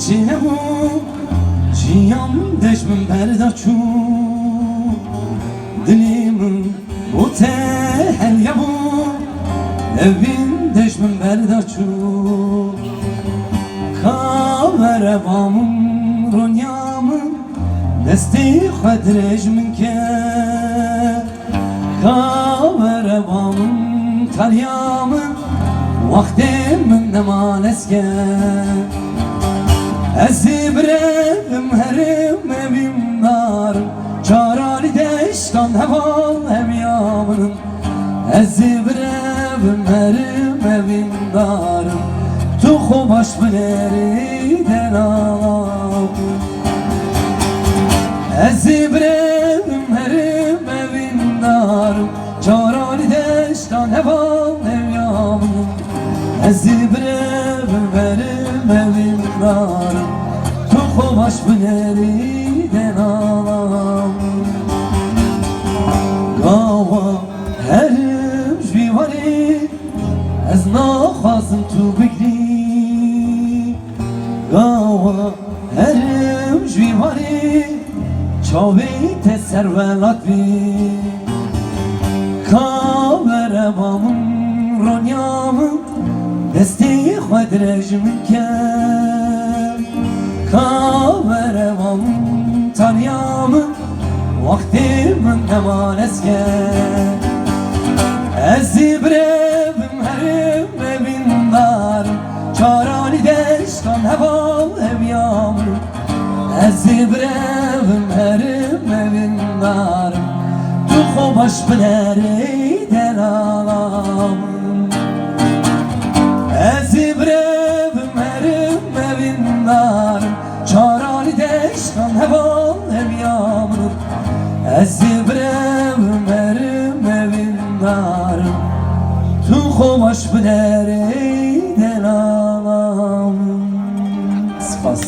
çile bu Ciyam deşmin berdaçu Dilimin bu tehel ya bu Evin deşmin berdaçu Kavere bamın ronyamın Desti khadrej min ke Kavere bamın taryamın Vaktim min nemaneske Ezibredim herim evim darım Çarali deşkan heval hem yamının Ezibredim herim evim darım Tuhu baş bileriden ağlam Ezibredim herim evim darım Çarali deşkan heval hem yamının Ezibredim herim evim darım Tuhu baş bileriden ağlam Gava herim jvivari Ez nakhazım tu bigri Gava herim jvivari Çavi te servelat bi Kavere bamın ronyamın Desti khadrej min ke Kavere bamın taryamın Vaktimin emaneske Ezibredim herim evin darım Çarali deşkan heval ev yağmur Ezibredim herim evin darım Tuhu baş bileriden ağlamın Ezibredim herim evin darım Çarali deşkan heval ev yağmur Ezibredim herim evin darım Tuhu baş bileriden ağlamın Spas